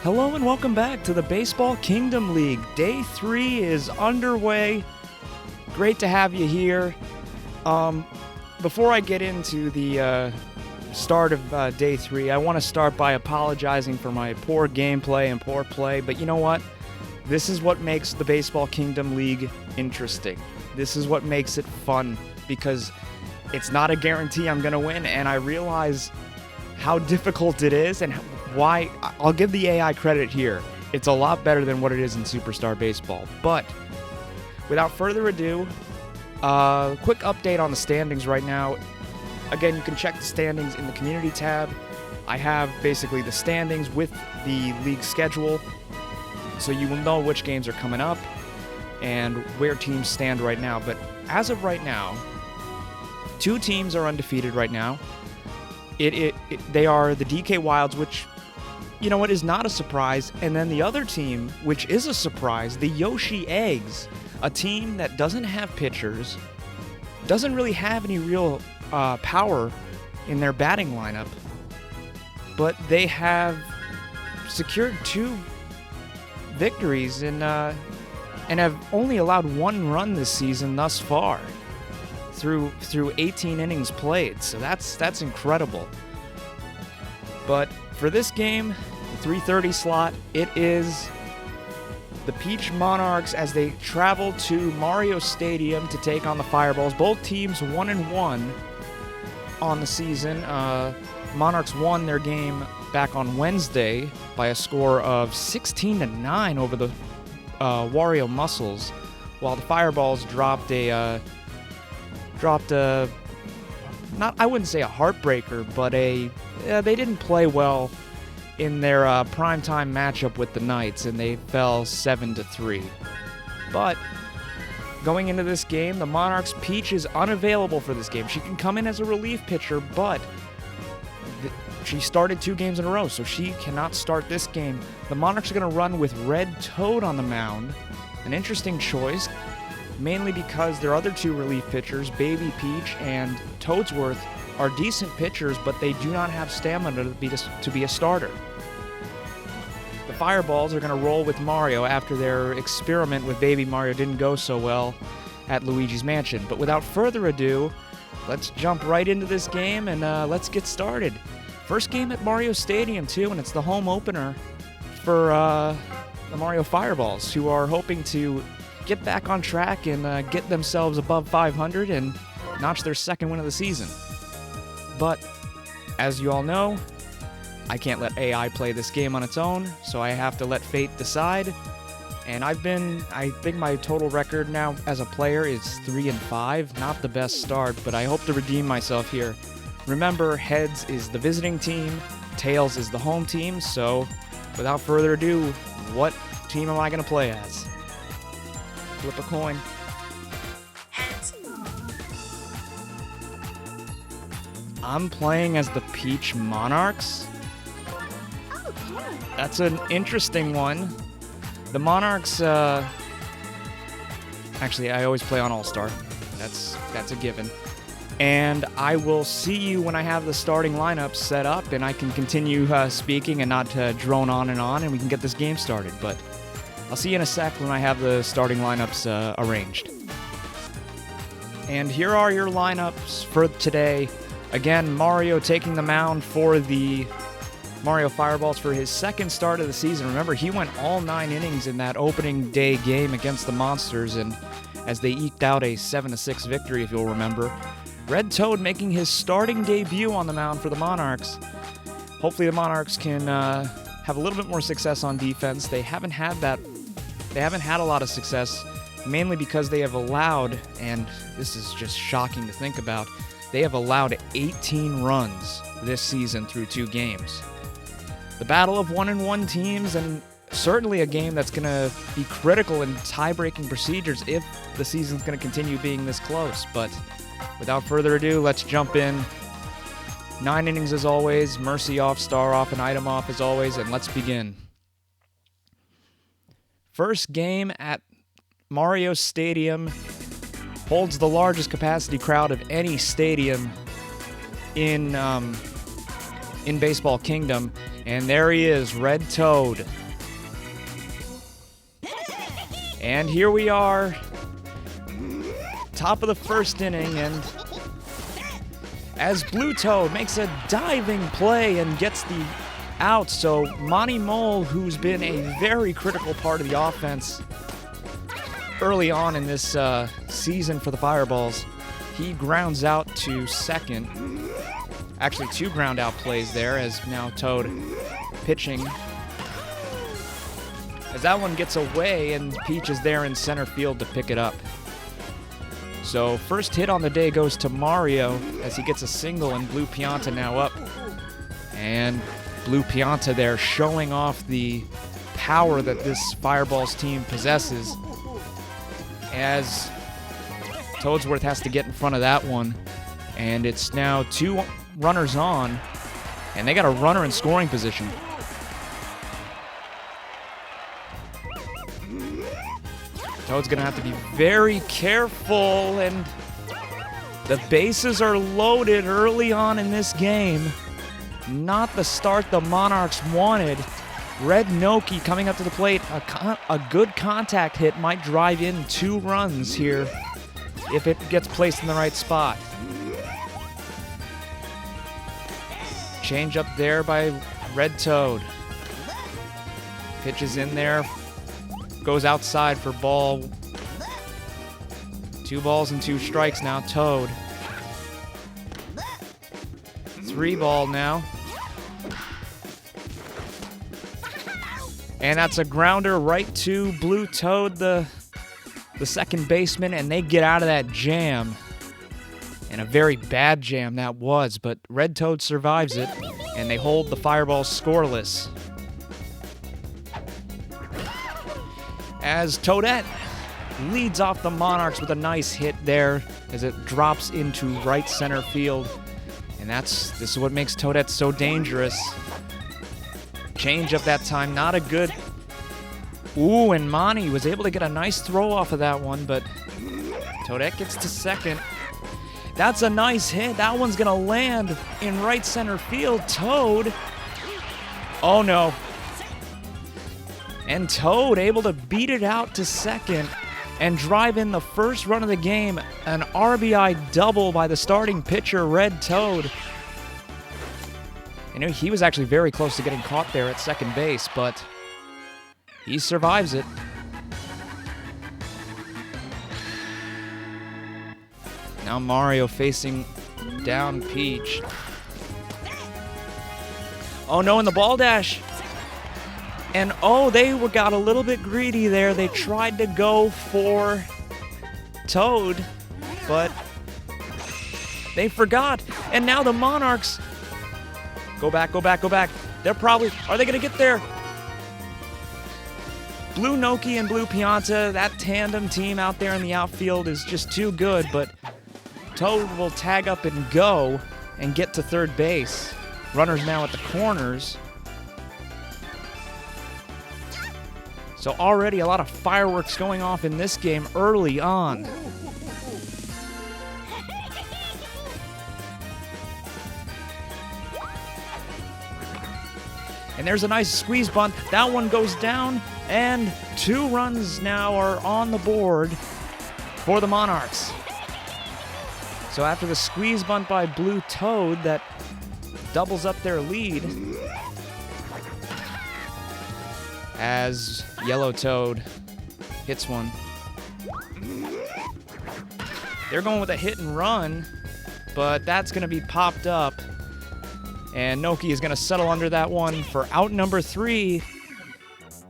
Hello and welcome back to the Baseball Kingdom League. Day 3 is underway. Great to have you here. Before I get into the start of Day 3, I want to start by apologizing for my poor gameplay and poor play, but you know what? This is what makes the Baseball Kingdom League interesting. This is what makes it fun, because it's not a guarantee I'm going to win, and I realize how difficult it is and why. I'll give the AI credit here. It's a lot better than what it is in Superstar Baseball. But without further ado, quick update on the standings right now. Again, you can check the standings in the community tab. I have basically the standings with the league schedule, so you will know which games are coming up and where teams stand right now. But as of right now, 2 teams are undefeated right now. They are the DK Wilds, which, you know what, is not a surprise. And then the other team, which is a surprise, the Yoshi Eggs, a team that doesn't have pitchers, doesn't really have any real power in their batting lineup, but they have secured 2 victories and have only allowed 1 run this season thus far through 18 innings played. So that's incredible. But for this game, the 3:30 slot, it is the Peach Monarchs as they travel to Mario Stadium to take on the Fireballs. Both teams 1-1 on the season. Monarchs won their game back on Wednesday by a score of 16-9 over the Wario Muscles, while the Fireballs dropped a not, I wouldn't say a heartbreaker, but they didn't play well in their primetime matchup with the Knights, and they fell 7-3. But going into this game, the Monarchs' Peach is unavailable for this game. She can come in as a relief pitcher, but she started 2 games in a row, so she cannot start this game. The Monarchs are going to run with Red Toad on the mound. An interesting choice, mainly because their other 2 relief pitchers, Baby Peach and Toadsworth, are decent pitchers, but they do not have stamina to be a starter. The Fireballs are going to roll with Mario after their experiment with Baby Mario didn't go so well at Luigi's Mansion. But without further ado, let's jump right into this game and let's get started. First game at Mario Stadium, too, and it's the home opener for the Mario Fireballs, who are hoping to get back on track and get themselves above 500 and notch their 2nd win of the season. But, as you all know, I can't let AI play this game on its own, so I have to let fate decide. And I think my total record now as a player is 3-5. Not the best start, but I hope to redeem myself here. Remember, heads is the visiting team, tails is the home team, so without further ado, what team am I going to play as? Flip a coin. Heads. I'm playing as the Peach Monarchs. Okay. That's an interesting one. The Monarchs, actually, I always play on All-Star. That's a given. And I will see you when I have the starting lineup set up and I can continue speaking and not drone on, and we can get this game started. But I'll see you in a sec when I have the starting lineups arranged. And here are your lineups for today. Again, Mario taking the mound for the Mario Fireballs for his 2nd start of the season. Remember, he went all 9 innings in that opening day game against the Monsters, and as they eked out a 7-6 victory, if you'll remember. Red Toad making his starting debut on the mound for the Monarchs. Hopefully the Monarchs can have a little bit more success on defense. They haven't had a lot of success, mainly because they have allowed, and this is just shocking to think about, they have allowed 18 runs this season through 2 games. The battle of 1-1 teams, and certainly a game that's going to be critical in tie-breaking procedures if the season's going to continue being this close. But without further ado, let's jump in. 9 innings as always, mercy off, star off, and item off as always, and let's begin. First game at Mario Stadium holds the largest capacity crowd of any stadium in in Baseball Kingdom. And there he is, Red Toad. And here we are, top of the first inning, and as Blue Toad makes a diving play and gets the out, so Monty Mole, who's been a very critical part of the offense early on in this season for the Fireballs, he grounds out to second. Actually, 2 ground out plays there, as now Toad pitching. As that one gets away, and Peach is there in center field to pick it up. So first hit on the day goes to Mario as he gets a single, and Blue Pianta now up. And Blue Pianta there showing off the power that this Fireballs team possesses, as Toadsworth has to get in front of that one. And it's now 2 runners on, and they got a runner in scoring position. Toad's gonna have to be very careful, and the bases are loaded early on in this game. Not the start the Monarchs wanted. Red Noki coming up to the plate. A good contact hit might drive in 2 runs here if it gets placed in the right spot. Change up there by Red Toad. Pitches in there. Goes outside for ball. 2 balls and 2 strikes now. Toad. 3 ball now. And that's a grounder right to Blue Toad, the second baseman, and they get out of that jam. And a very bad jam that was, but Red Toad survives it, and they hold the Fireballs scoreless. As Toadette leads off the Monarchs with a nice hit there as it drops into right center field. And this is what makes Toadette so dangerous. Change up that time, not a good... Ooh, and Monty was able to get a nice throw off of that one, but Toadette gets to second. That's a nice hit. That one's gonna land in right center field. Toad. Oh no. And Toad able to beat it out to second and drive in the first run of the game. An RBI double by the starting pitcher, Red Toad. You know, he was actually very close to getting caught there at second base, but he survives it. Now Mario facing down Peach. Oh no, in the ball dash. And oh, they got a little bit greedy there. They tried to go for Toad, but they forgot. And now the Monarchs go back, go back, go back. They're probably, are they gonna get there? Blue Noki and Blue Pianta, that tandem team out there in the outfield is just too good, but Toad will tag up and go and get to third base. Runners now at the corners. So already a lot of fireworks going off in this game early on. And there's a nice squeeze bunt. That one goes down, and 2 runs now are on the board for the Monarchs. So after the squeeze bunt by Blue Toad, that doubles up their lead. As Yellow Toad hits one. They're going with a hit and run, but that's going to be popped up. And Noki is going to settle under that one for out number 3.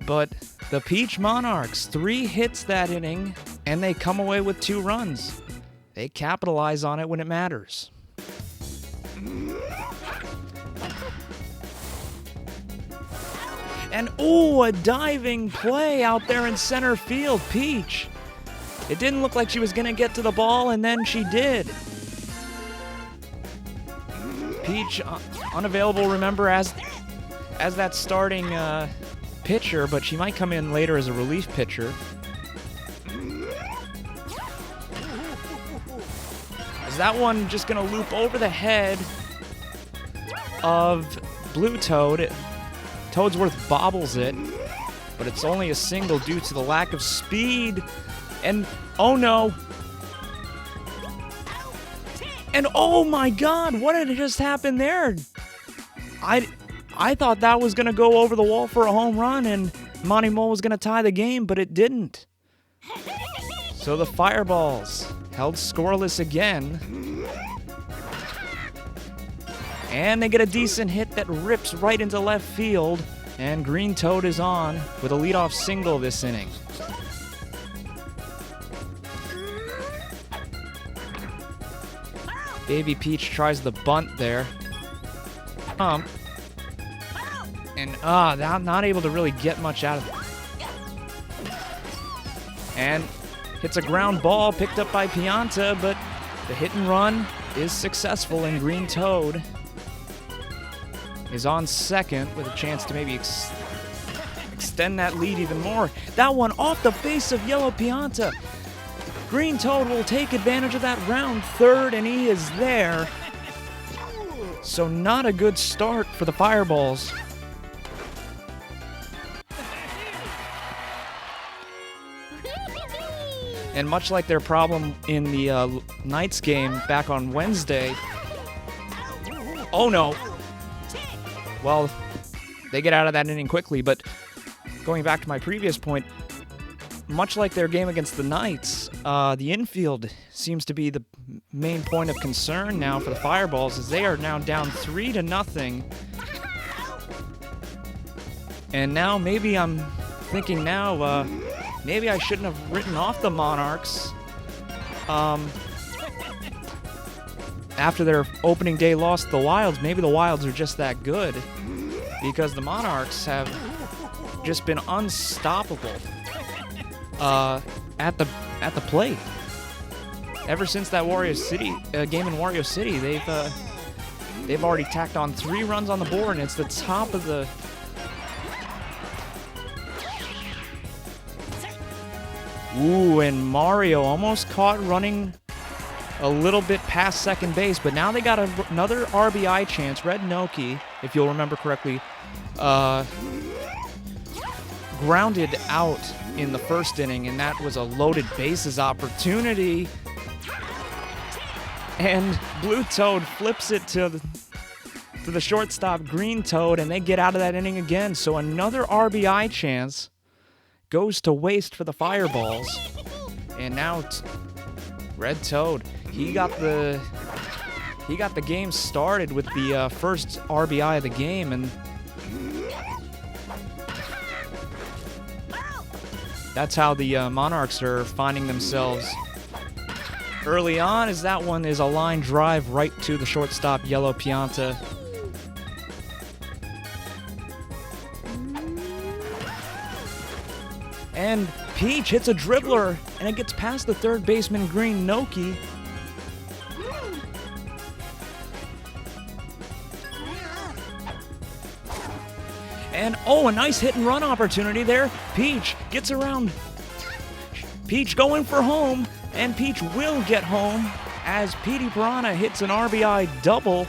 But the Peach Monarchs, 3 hits that inning, and they come away with 2 runs. They capitalize on it when it matters. And ooh, a diving play out there in center field. Peach. It didn't look like she was going to get to the ball, and then she did. Peach unavailable, remember, as that starting pitcher, but she might come in later as a relief pitcher. Is that one just going to loop over the head of Blue Toad. Toadsworth bobbles it, but it's only a single due to the lack of speed. And oh no. And oh my god, what had just happened there? I thought that was going to go over the wall for a home run and Monty Mole was going to tie the game, but it didn't. So the Fireballs held scoreless again. And they get a decent hit that rips right into left field. And Green Toad is on with a leadoff single this inning. Baby Peach tries the bunt there. And not able to really get much out of it. And hits a ground ball picked up by Pianta, but the hit and run is successful, and Green Toad is on second with a chance to maybe extend that lead even more. That one off the face of Yellow Pianta. Green Toad will take advantage of that round third, and he is there. So not a good start for the Fireballs. And much like their problem in the Knights game back on Wednesday. Oh no. Well, they get out of that inning quickly, but going back to my previous point, much like their game against the Knights, the infield seems to be the main point of concern now for the Fireballs, as they are now down 3-0. And now maybe I'm thinking now, maybe I shouldn't have written off the Monarchs after their opening day loss to the Wilds. Maybe the Wilds are just that good, because the Monarchs have just been unstoppable at the plate. Ever since that game in Wario City, they've already tacked on 3 runs on the board, and it's the top of the. Ooh, and Mario almost caught running a little bit past second base, but now they got another RBI chance. Red Noki, if you'll remember correctly, grounded out in the first inning, and that was a loaded bases opportunity. And Blue Toad flips it to the shortstop, Green Toad, and they get out of that inning again. So another RBI chance goes to waste for the Fireballs. And now Red Toad, he got the game started with the first RBI of the game, and that's how the Monarchs are finding themselves early on, as that one is a line drive right to the shortstop, Yellow Pianta. And Peach hits a dribbler, and it gets past the third baseman, Green Noki. And oh, a nice hit and run opportunity there. Peach gets around. Peach going for home, and Peach will get home as Petey Prianha hits an RBI double.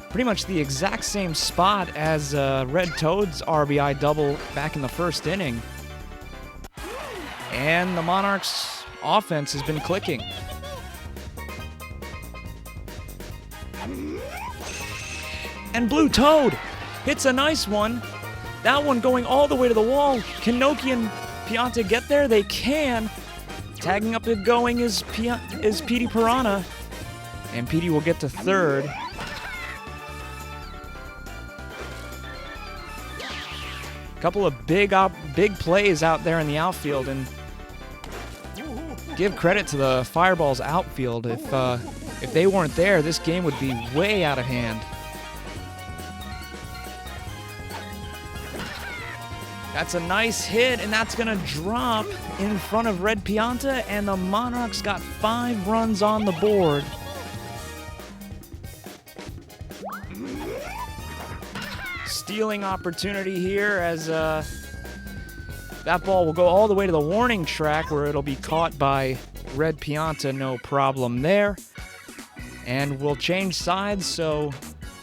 Pretty much the exact same spot as Red Toad's RBI double back in the first inning. And the Monarchs' offense has been clicking. And Blue Toad hits a nice one. That one going all the way to the wall. Can Noki and Pianta get there? They can. Tagging up and going is Petey Prianha. And Petey will get to third. Couple of big plays out there in the outfield, and give credit to the Fireballs outfield. If they weren't there, this game would be way out of hand. That's a nice hit, and that's gonna drop in front of Red Pianta, and the Monarchs got 5 runs on the board. Stealing opportunity here, as that ball will go all the way to the warning track, where it'll be caught by Red Pianta, no problem there. And we'll change sides, so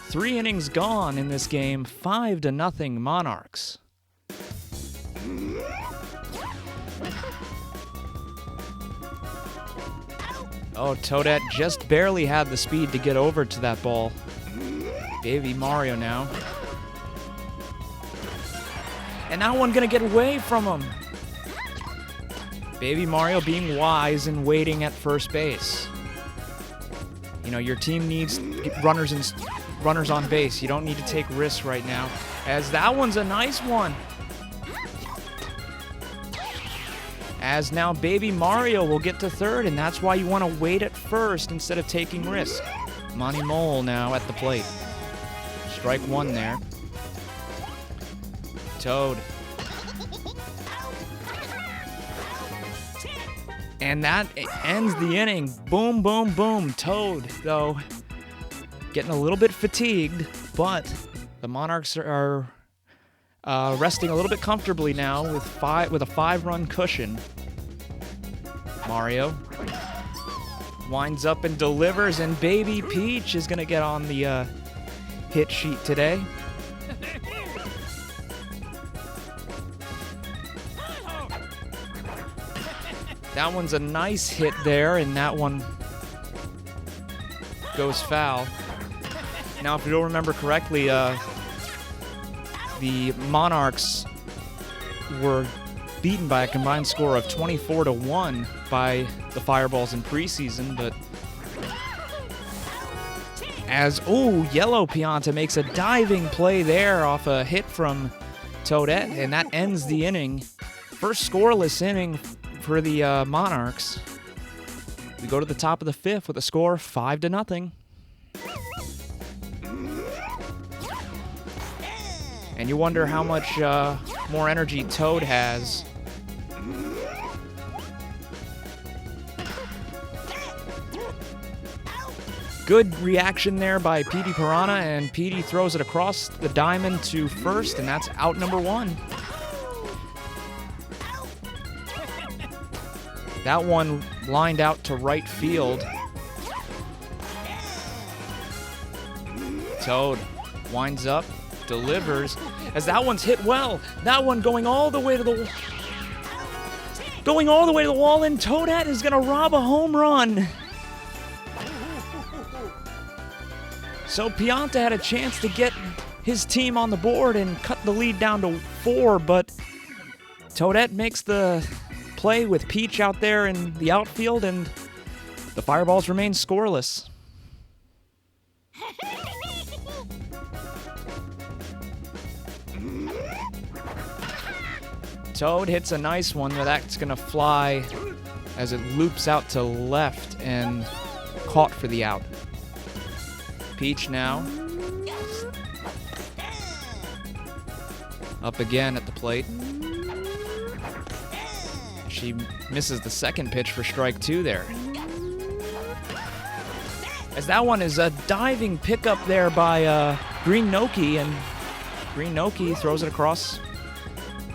3 innings gone in this game, 5-0 Monarchs. Oh, Toadette just barely had the speed to get over to that ball. Baby Mario now. And that one gonna get away from him. Baby Mario being wise and waiting at first base. You know, your team needs runners on base. You don't need to take risks right now. As that one's a nice one. As now Baby Mario will get to third, and that's why you want to wait at first instead of taking risks. Monty Mole now at the plate. Strike one there. Toad. And that ends the inning. Boom, boom, boom. Toad, though, getting a little bit fatigued, but the Monarchs are resting a little bit comfortably now with a 5-run cushion. Mario winds up and delivers, and Baby Peach is going to get on the hit sheet today. That one's a nice hit there, and that one goes foul. Now, if you don't remember correctly, the Monarchs were beaten by a combined score of 24-1 by the Fireballs in preseason, but yellow Pianta makes a diving play there off a hit from Toadette, and that ends the inning. First scoreless inning for the Monarchs. We go to the top of the 5th with a score 5-0. And you wonder how much more energy Toad has. Good reaction there by Petey Prianha, and Petey throws it across the diamond to first, and that's out number 1. That one lined out to right field. Toad winds up, delivers, as that one's hit well. That one going all the way to the wall, and Toadette is gonna rob a home run. So Pianta had a chance to get his team on the board and cut the lead down to 4, but Toadette makes the play with Peach out there in the outfield, and the Fireballs remain scoreless. Toad hits a nice one, but that's going to fly as it loops out to left and caught for the out. Peach now up again at the plate. She misses the second pitch for strike 2 there. As that one is a diving pickup there by Green Noki, and Green Noki throws it across,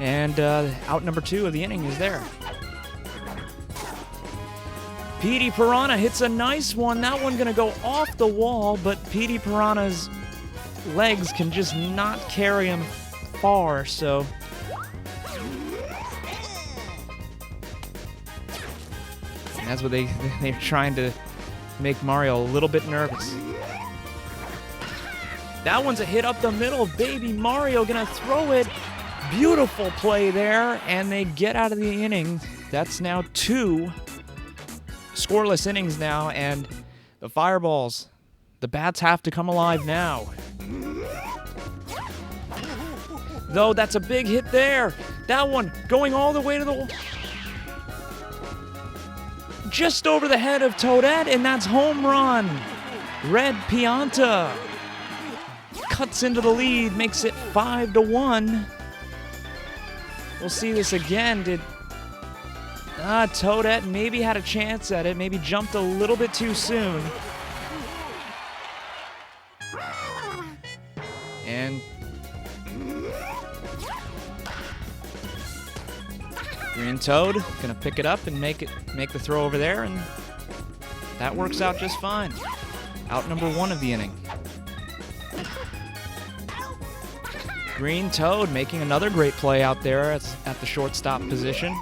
and out number 2 of the inning is there. Petey Prianha hits a nice one. That one gonna go off the wall, but Petey Piranha's legs can just not carry him far, so and that's what they're trying to make Mario a little bit nervous. That one's a hit up the middle. Baby Mario gonna throw it. Beautiful play there, and they get out of the inning. That's now 2 scoreless innings now, and the Fireballs, the bats have to come alive now. Though that's a big hit there. That one going all the way to the just over the head of Toadette, and that's home run. Red Pianta cuts into the lead, makes it 5-1. We'll see this again. Did Toadette maybe had a chance at it, maybe jumped a little bit too soon. And Green Toad gonna pick it up and make the throw over there, and that works out just fine. Out number 1 of the inning. Green Toad making another great play out there at the shortstop position.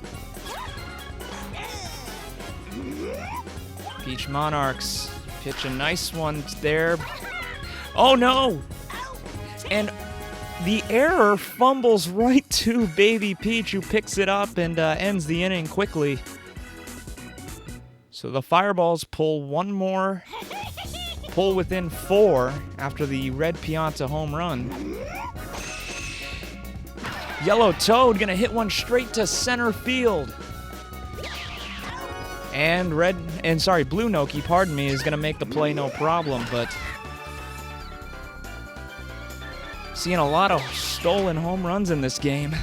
Peach Monarchs pitch a nice one there. Oh no! And the error fumbles right to Baby Peach, who picks it up and ends the inning quickly. So the Fireballs pull one more, pull within 4 after the red Pianta home run. Yellow Toad gonna hit one straight to center field. And blue Noki, pardon me, is gonna make the play no problem, but seeing a lot of stolen home runs in this game.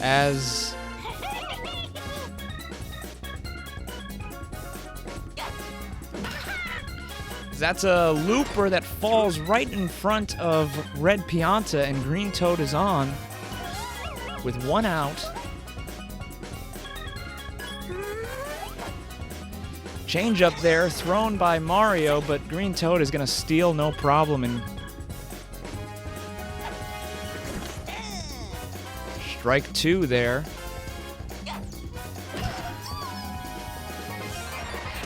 As that's a looper that falls right in front of red Pianta, and Green Toad is on with 1 out. Change up there, thrown by Mario, but Green Toad is gonna steal no problem, and strike 2 there.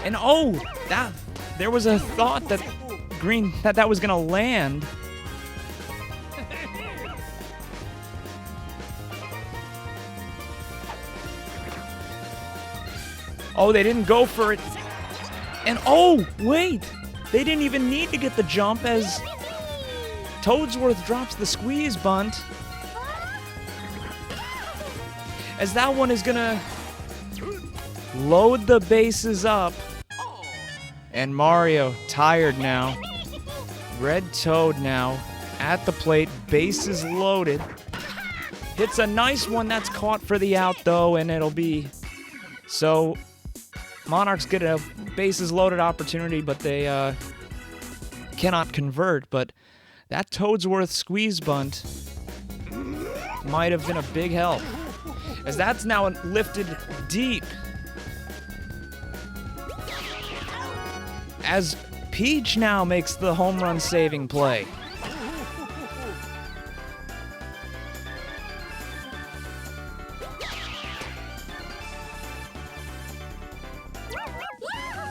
And oh, there was a thought that that was gonna land. Oh, they didn't go for it. And oh, wait! They didn't even need to get the jump as Toadsworth drops the squeeze bunt. As that one is gonna load the bases up. And Mario, tired now. Red Toad now at the plate, bases loaded. Hits a nice one that's caught for the out though, and it'll be... So, Monarchs get a bases loaded opportunity, but they cannot convert. But that Toadsworth squeeze bunt might have been a big help, as that's now lifted deep. As Peach now makes the home run saving play.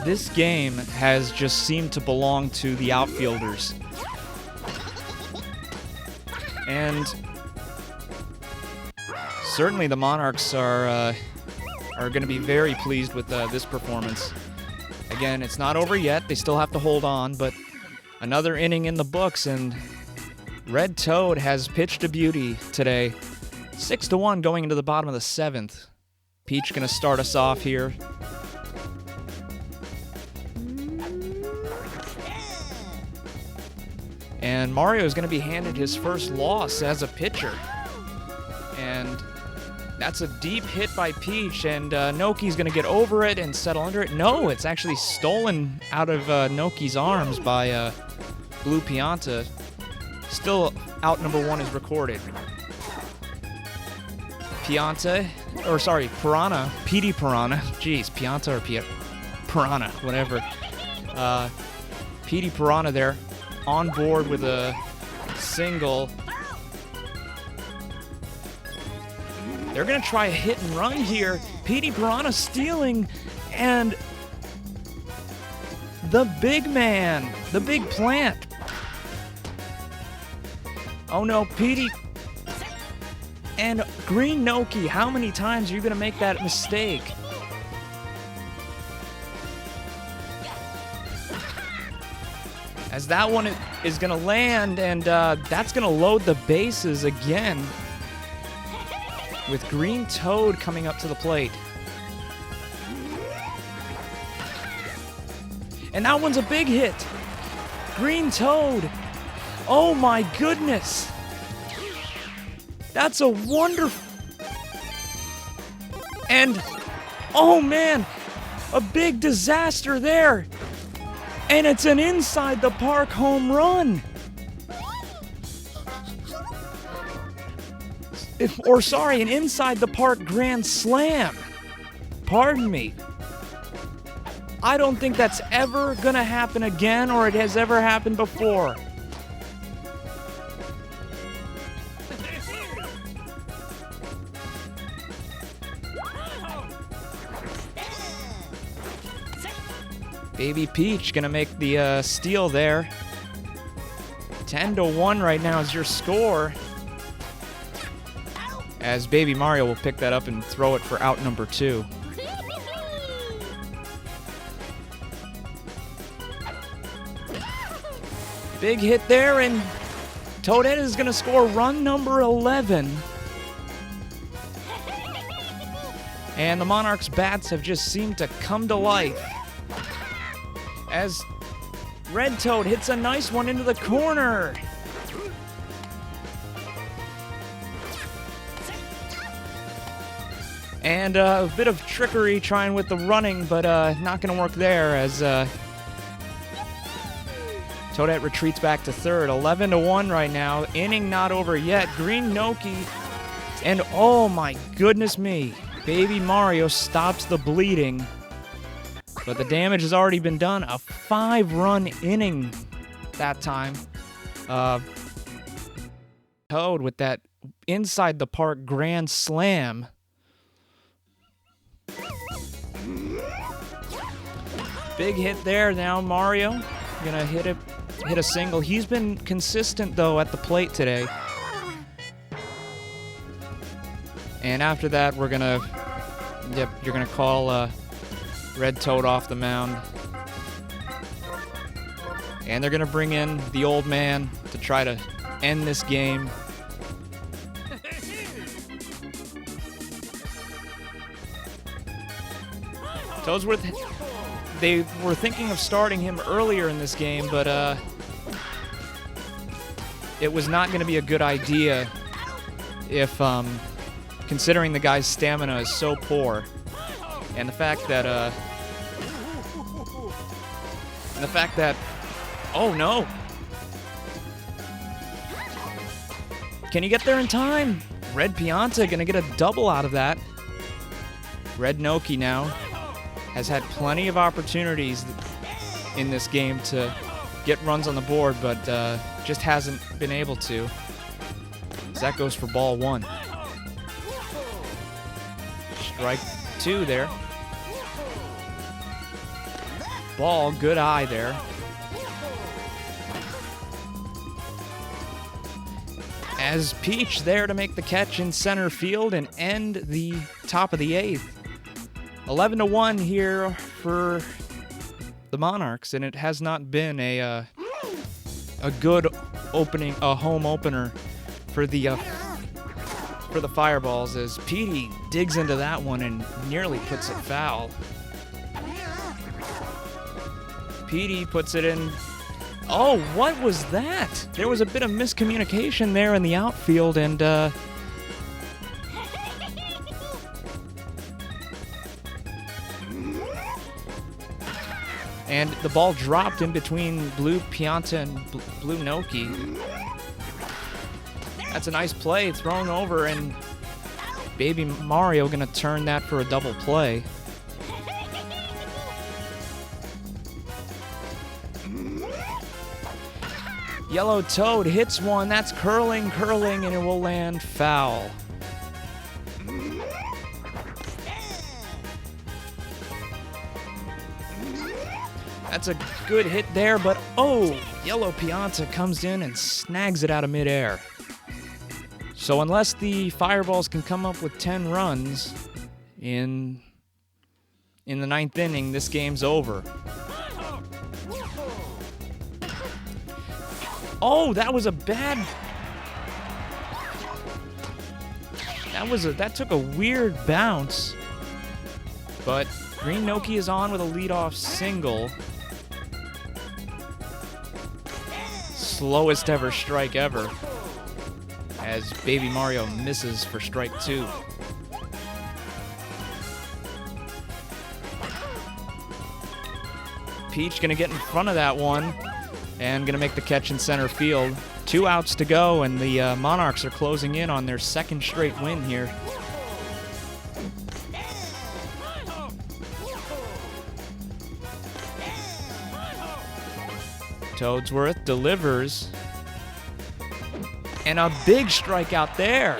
This game has just seemed to belong to the outfielders. And certainly the Monarchs are going to be very pleased with this performance. Again, it's not over yet. They still have to hold on, but another inning in the books, and Red Toad has pitched a beauty today. 6-1 going into the bottom of the 7th. Peach going to start us off here. And Mario is going to be handed his first loss as a pitcher. And that's a deep hit by Peach, and Noki's going to get over it and settle under it. No, it's actually stolen out of Noki's arms by Blue Pianta. Still, out number 1 is recorded. Pianta, or sorry, Piranha, Petey Prianha. Jeez, Pianta or Piranha, whatever. Petey Prianha there, on board with a single. They're going to try a hit and run here. Petey Prianha stealing, and the big man, the big plant. Oh no, Petey and Green Noki, how many times are you going to make that mistake? As that one is going to land, and that's going to load the bases again, with Green Toad coming up to the plate. And that one's a big hit. Green Toad. Oh my goodness. That's a wonderful... And, oh man, a big disaster there. And it's an inside the park home run. An inside the park grand slam. Pardon me. I don't think that's ever gonna happen again, or it has ever happened before. Baby Peach gonna make the steal there. 10-1 right now is your score. As Baby Mario will pick that up and throw it for out number 2. Big hit there, and Toadette is gonna score run number 11. And the Monarchs' bats have just seemed to come to life. As Red Toad hits a nice one into the corner. And a bit of trickery trying with the running, but not going to work there as Toadette retreats back to third. 11-1 right now. Inning not over yet. Green Noki. And oh my goodness me. Baby Mario stops the bleeding. But the damage has already been done. A 5-run inning that time. Toad with that inside the park grand slam. Big hit there now. Mario gonna hit a single. He's been consistent though at the plate today. And after that, you're gonna call Red Toad off the mound. And they're gonna bring in the old man to try to end this game. Toadsworth, they were thinking of starting him earlier in this game, but it was not going to be a good idea if, considering the guy's stamina is so poor, and the fact that, oh no! Can you get there in time? Red Pianta gonna get a double out of that. Red Noki now has had plenty of opportunities in this game to get runs on the board, but just hasn't been able to. So that goes for ball 1. Strike 2 there. Ball, good eye there. As Peach there to make the catch in center field and end the top of the 8th. 11-1 here for the Monarchs, and it has not been a good opening, a home opener for the Fireballs, as Petey digs into that one and nearly puts it foul. Petey puts it in. Oh, what was that? There was a bit of miscommunication there in the outfield, and the ball dropped in between Blue Pianta and Blue Noki. That's a nice play, thrown over, and Baby Mario gonna turn that for a double play. Yellow Toad hits one, that's curling, and it will land foul. That's a good hit there, but oh, Yellow Pianta comes in and snags it out of midair. So unless the Fireballs can come up with 10 runs in the 9th inning, this game's over. Oh, that was a bad. That took a weird bounce. But Green Noki is on with a leadoff single. Slowest ever strike ever, as Baby Mario misses for strike 2. Peach gonna get in front of that one and gonna make the catch in center field. 2 outs to go, and the Monarchs are closing in on their 2nd straight win here. Toadsworth delivers. And a big strikeout there.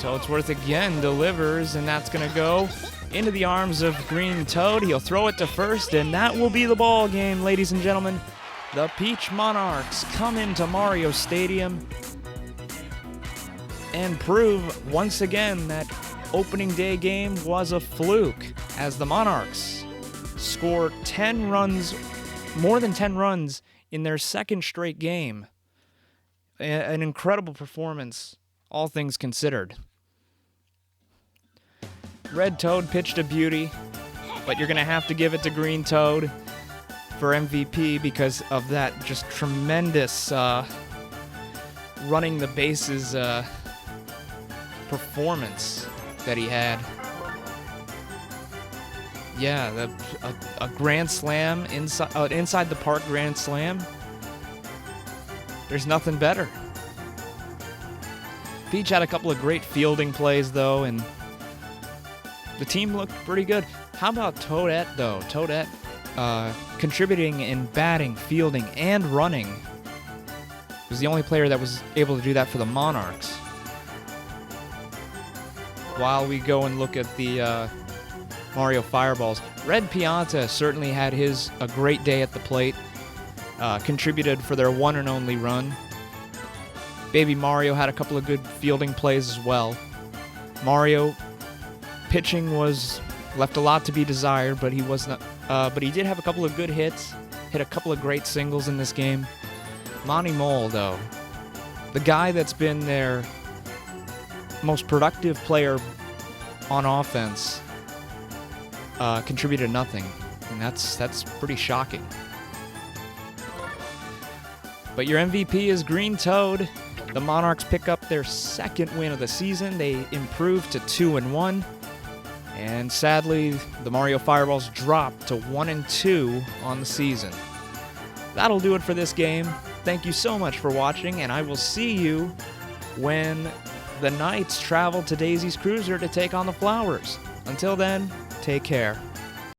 Toadsworth again delivers, and that's going to go into the arms of Green Toad. He'll throw it to first, and that will be the ball game, ladies and gentlemen. The Peach Monarchs come into Mario Stadium and prove once again that opening day game was a fluke, as the Monarchs score 10 runs, more than 10 runs in their second straight game. An incredible performance, all things considered. Red Toad pitched a beauty, but you're going to have to give it to Green Toad for MVP because of that just tremendous running the bases performance that he had. Yeah, a grand slam inside the park grand slam. There's nothing better. Peach had a couple of great fielding plays though, and the team looked pretty good. How about Toadette though? Toadette contributing in batting, fielding, and running. Was the only player that was able to do that for the Monarchs. While we go and look at the Mario Fireballs, Red Pianta certainly had a great day at the plate. Contributed for their one and only run. Baby Mario had a couple of good fielding plays as well. Mario pitching left a lot to be desired, but he was not. But he did have a couple of good hits. Hit a couple of great singles in this game. Monty Mole, though, the guy that's been their most productive player on offense, contributed nothing, and that's pretty shocking. But your MVP is Green Toad. The Monarchs pick up their second win of the season. They improve to 2-1. And sadly, the Mario Fireballs drop to 1-2 on the season. That'll do it for this game. Thank you so much for watching, and I will see you when the Knights travel to Daisy's Cruiser to take on the Flowers. Until then, take care.